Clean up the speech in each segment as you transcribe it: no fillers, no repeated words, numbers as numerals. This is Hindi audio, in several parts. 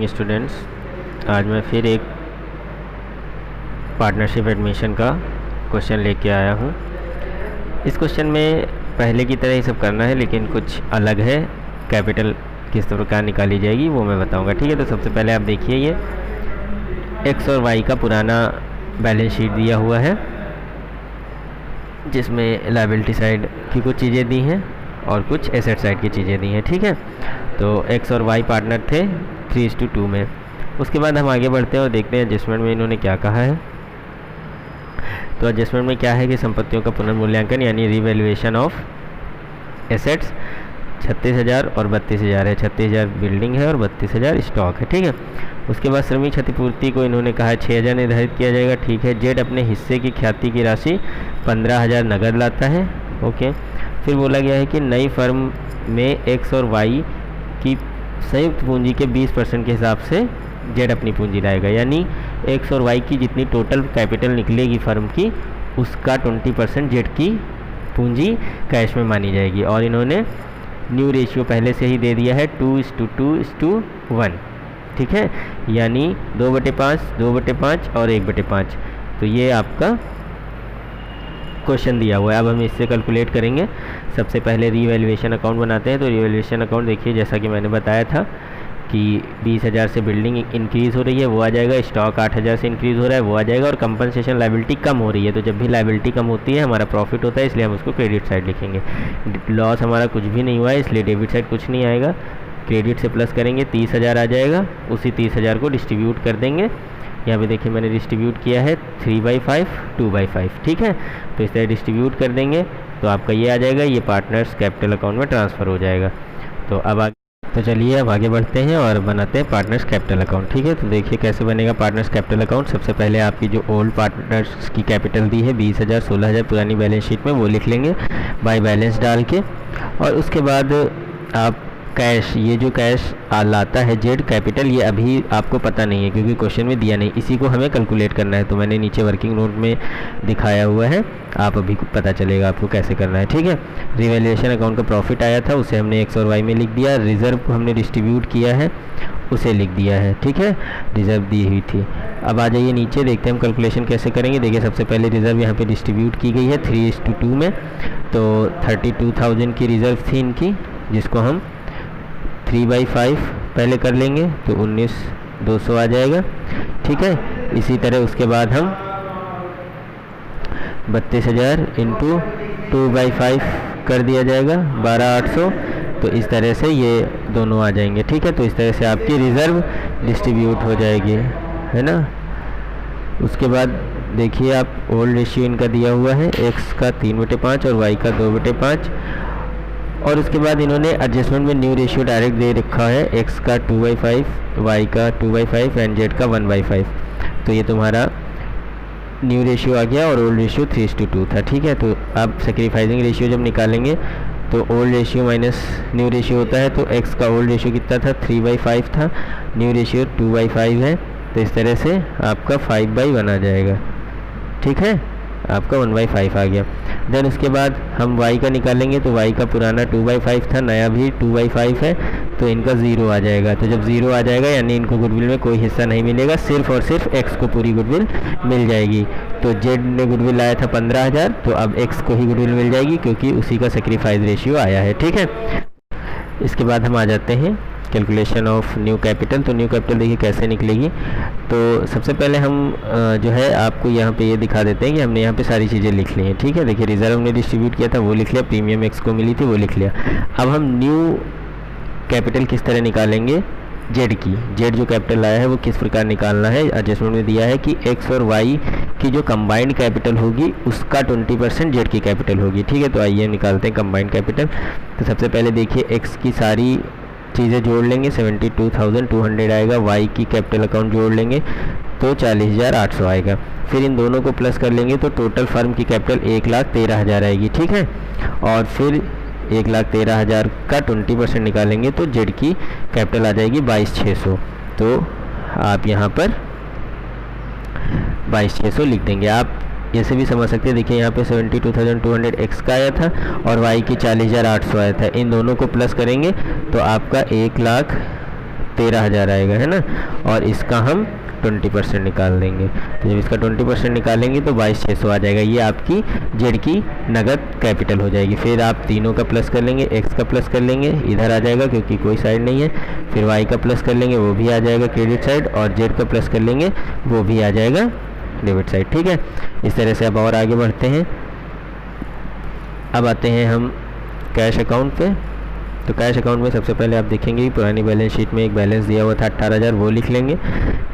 Morning students. आज मैं फिर एक पार्टनरशिप एडमिशन का क्वेश्चन लेके आया हूँ। इस क्वेश्चन में पहले की तरह ही सब करना है, लेकिन कुछ अलग है। कैपिटल किस प्रकार निकाली जाएगी वो मैं बताऊँगा, ठीक है। तो सबसे पहले आप देखिए, ये एक्स और वाई का पुराना बैलेंस शीट दिया हुआ है, जिसमें लायबिलिटी साइड की कुछ चीज़ें दी हैं और कुछ एसेट साइड की चीज़ें दी हैं, ठीक है। तो एक्स और वाई पार्टनर थे 3:2 में। उसके बाद हम आगे बढ़ते हैं और देखते हैं एडजस्टमेंट में इन्होंने क्या कहा है। तो एडजस्टमेंट में क्या है कि संपत्तियों का पुनर्मूल्यांकन यानी रिवैल्यूएशन ऑफ एसेट्स 36,000 और 32,000 है। 36,000 बिल्डिंग है और 32,000 स्टॉक है, ठीक है। उसके बाद श्रमिक क्षतिपूर्ति को इन्होंने कहा है 6,000 निर्धारित किया जाएगा, ठीक है। जेड अपने हिस्से की ख्याति की राशि 15,000 नगद लाता है, ओके। फिर बोला गया है कि नई फर्म में एक्स और वाई की संयुक्त पूंजी के 20% के हिसाब से जेड अपनी पूंजी लाएगा, यानी एक्स और वाई की जितनी टोटल कैपिटल निकलेगी फर्म की, उसका 20% जेड की पूंजी कैश में मानी जाएगी। और इन्होंने न्यू रेशियो पहले से ही दे दिया है 2:2:1, ठीक है, यानी 2/5, 2/5 और 1/5। तो ये आपका क्वेश्चन दिया हुआ है। अब हम इससे कैलकुलेट करेंगे। सबसे पहले रीवैल्यूएशन अकाउंट बनाते हैं। तो रीवैल्यूएशन अकाउंट देखिए, जैसा कि मैंने बताया था कि 20,000 से बिल्डिंग इंक्रीज़ हो रही है, वो आ जाएगा। स्टॉक 8,000 से इंक्रीज़ हो रहा है, वो आ जाएगा। और कंपनसेशन लायबिलिटी कम हो रही है। तो जब भी लायबिलिटी कम होती है हमारा प्रॉफिट होता है, इसलिए हम उसको क्रेडिट साइड लिखेंगे। लॉस हमारा कुछ भी नहीं हुआ है, इसलिए डेबिट साइड कुछ नहीं आएगा। क्रेडिट से प्लस करेंगे 30,000 आ जाएगा। उसी 30,000 को डिस्ट्रीब्यूट कर देंगे। यहाँ पे देखिए मैंने डिस्ट्रीब्यूट किया है 3/5, 2/5, ठीक है। तो इस तरह डिस्ट्रीब्यूट कर देंगे तो आपका ये आ जाएगा, ये पार्टनर्स कैपिटल अकाउंट में ट्रांसफ़र हो जाएगा। तो अब तो चलिए अब आगे बढ़ते हैं और बनाते हैं पार्टनर्स कैपिटल अकाउंट, ठीक है। तो देखिए कैसे बनेगा पार्टनर्स कैपिटल अकाउंट। सबसे पहले आपकी जो ओल्ड पार्टनर्स की कैपिटल दी है 20,000, 16,000 पुरानी बैलेंस शीट में, वो लिख लेंगे बाय बैलेंस डाल के। और उसके बाद आप कैश, ये जो कैश लाता है जेड कैपिटल, ये अभी आपको पता नहीं है क्योंकि क्वेश्चन में दिया नहीं, इसी को हमें कैलकुलेट करना है। तो मैंने नीचे वर्किंग नोट में दिखाया हुआ है, आप अभी पता चलेगा आपको कैसे करना है, ठीक है। रिवैल्यूएशन अकाउंट का प्रॉफिट आया था, उसे हमने एक्स और वाई में लिख दिया। रिज़र्व को हमने डिस्ट्रीब्यूट किया है, उसे लिख दिया है, ठीक है। रिज़र्व दी हुई थी। अब आ जाइए नीचे, देखते हैं हम कैलकुलेशन कैसे करेंगे। देखिए सबसे पहले रिज़र्व यहाँ पे डिस्ट्रीब्यूट की गई है 3:2 में। तो 32,000 की रिज़र्व थी इनकी, जिसको हम 3/5 पहले कर लेंगे तो 19,200 आ जाएगा, ठीक है। इसी तरह उसके बाद हम 32,000 इंटू 2/5 कर दिया जाएगा 12,800। तो इस तरह से ये दोनों आ जाएंगे, ठीक है। तो इस तरह से आपकी रिज़र्व डिस्ट्रीब्यूट हो जाएगी, है ना। उसके बाद देखिए आप ओल्ड रेशियो इनका दिया हुआ है, एक्स का 3/5 और वाई का 2/5। और उसके बाद इन्होंने एडजस्टमेंट में न्यू रेशियो डायरेक्ट दे रखा है, एक्स का 2/5, वाई का 2/5 एंड जेड का 1/5। तो ये तुम्हारा न्यू रेशियो आ गया और ओल्ड रेशियो 3:2 था, ठीक है। तो आप सेक्रीफाइसिंग रेशियो जब निकालेंगे तो old ratio minus new ratio होता है। तो एक्स का ओल्ड रेशियो कितना था, 3/5 था, न्यू रेशियो 2/5 है। तो इस तरह से आपका 5/1 आ जाएगा, ठीक है, आपका 1/5 आ गया। देन उसके बाद हम y का निकालेंगे। तो y का पुराना 2/5 था, नया भी 2/5 है, तो इनका 0 आ जाएगा। तो जब 0 आ जाएगा यानी इनको गुडविल में कोई हिस्सा नहीं मिलेगा, सिर्फ और सिर्फ x को पूरी गुडविल मिल जाएगी। तो z ने गुडविल लाया था 15,000, तो अब x को ही गुडविल मिल जाएगी क्योंकि उसी का सेक्रीफाइस रेशियो आया है, ठीक है। इसके बाद हम आ जाते हैं कैलकुलेशन ऑफ न्यू कैपिटल। तो न्यू कैपिटल देखिए कैसे निकलेगी। तो सबसे पहले हम जो है आपको यहाँ पे ये दिखा देते हैं कि हमने यहाँ पे सारी चीज़ें लिख ली हैं, ठीक है। देखिए रिज़र्व हमने डिस्ट्रीब्यूट किया था, वो लिख लिया। प्रीमियम एक्स को मिली थी, वो लिख लिया। अब हम न्यू कैपिटल किस तरह निकालेंगे, जेड की, जेड जो कैपिटल आया है वो किस प्रकार निकालना है। एडजस्टमेंट में दिया है कि एक्स और वाई की जो कंबाइंड कैपिटल होगी उसका 20% जेड की कैपिटल होगी, ठीक है। तो आइए निकालते हैं कंबाइंड कैपिटल। तो सबसे पहले देखिए एक्स की सारी चीज़ें जोड़ लेंगे, 72,200 आएगा। वाई की कैपिटल अकाउंट जोड़ लेंगे तो 40,800 आएगा। फिर इन दोनों को प्लस कर लेंगे तो टोटल फर्म की कैपिटल 1,13,000 आएगी, ठीक है। और फिर 1,13,000 का 20% निकालेंगे तो जेड की कैपिटल आ जाएगी 22,600। तो आप यहाँ पर 22,600 लिख देंगे। आप ऐसे भी समझ सकते हैं, देखिए यहाँ पे 72,200 एक्स का आया था और वाई की 40,800 आया था। इन दोनों को प्लस करेंगे तो आपका 1,00,000 13,000 आएगा, है ना। और इसका हम 20% निकाल देंगे। तो जब इसका 20% निकालेंगे तो 22,600 आ जाएगा। ये आपकी जेड की नगद कैपिटल हो जाएगी। फिर आप तीनों का प्लस कर लेंगे, एक्स का प्लस कर लेंगे, इधर आ जाएगा क्योंकि कोई साइड नहीं है। फिर वाई का प्लस कर लेंगे, वो भी आ जाएगा क्रेडिट साइड, और जेड का प्लस कर लेंगे, वो भी आ जाएगा डेबिट साइड, ठीक है। इस तरह से अब और आगे बढ़ते हैं। अब आते हैं हम कैश अकाउंट पे। तो कैश अकाउंट में सबसे पहले आप देखेंगे कि पुरानी बैलेंस शीट में एक बैलेंस दिया हुआ था 18,000, वो लिख लेंगे।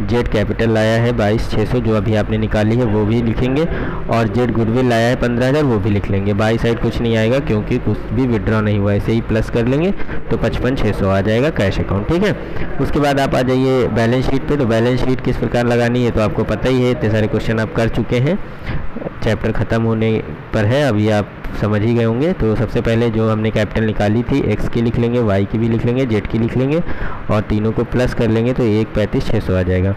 जेड कैपिटल लाया है 22,600 जो अभी आपने निकाली है, वो भी लिखेंगे। और जेड गुडविल लाया है 15,000, वो भी लिख लेंगे। बाई साइड कुछ नहीं आएगा क्योंकि कुछ भी विड्रॉ नहीं हुआ, ऐसे ही प्लस कर लेंगे तो 55,600 आ जाएगा कैश अकाउंट, ठीक है। उसके बाद आप आ जाइए बैलेंस शीट पे। तो बैलेंस शीट किस प्रकार लगानी है तो आपको पता ही है, इतने सारे क्वेश्चन आप कर चुके हैं, चैप्टर ख़त्म होने पर है, अभी आप समझ ही गए होंगे। तो सबसे पहले जो हमने कैपिटल निकाली थी, एक्स की लिख लेंगे, वाई की भी लिख लेंगे, जेड की लिख लेंगे, और तीनों को प्लस कर लेंगे तो 1,35,600 आ जाएगा।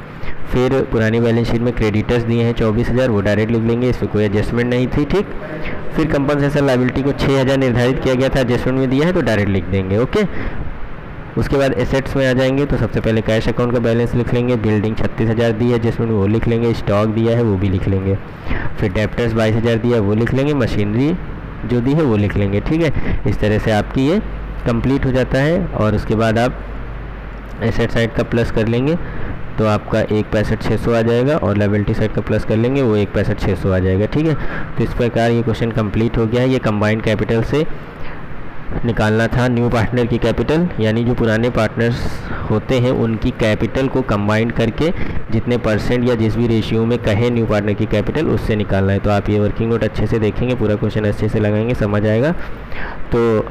फिर पुरानी बैलेंस शीट में क्रेडिटर्स दिए हैं 24,000, वो डायरेक्ट लिख लेंगे, इस पर कोई एडजस्टमेंट नहीं थी, ठीक। फिर कंपनसेशन लायबिलिटी को 6,000 निर्धारित किया गया था, एडजस्टमेंट में दिया है तो डायरेक्ट लिख देंगे, ओके। उसके बाद एसेट्स में आ जाएंगे तो सबसे पहले कैश अकाउंट का बैलेंस लिख लेंगे। बिल्डिंग 36,000 दी है जिसमें वो लिख लेंगे, स्टॉक दिया है वो भी लिख लेंगे। फिर डेप्टर्स 22,000 दिया है वो लिख लेंगे, मशीनरी जो दी है वो लिख लेंगे, ठीक है। इस तरह से आपकी ये कंप्लीट हो जाता है। और उसके बाद आप एसेट साइड का प्लस कर लेंगे तो आपका 1,65,600 आ जाएगा, और लायबिलिटी साइड का प्लस कर लेंगे वो 1,65,600 आ जाएगा, ठीक है। तो इस प्रकार ये क्वेश्चन कंप्लीट हो गया है। ये कंबाइंड कैपिटल से निकालना था न्यू पार्टनर की कैपिटल, यानी जो पुराने पार्टनर्स होते हैं उनकी कैपिटल को कंबाइन करके जितने परसेंट या जिस भी रेशियो में कहे न्यू पार्टनर की कैपिटल उससे निकालना है। तो आप ये वर्किंग नोट अच्छे से देखेंगे, पूरा क्वेश्चन अच्छे से लगाएंगे, समझ आएगा। तो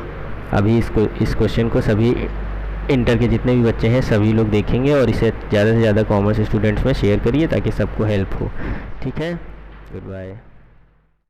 अभी इस क्वेश्चन को सभी इंटर के जितने भी बच्चे हैं सभी लोग देखेंगे, और इसे ज़्यादा से ज़्यादा कॉमर्स स्टूडेंट्स में शेयर करिए ताकि सबको हेल्प हो, ठीक है। Good bye.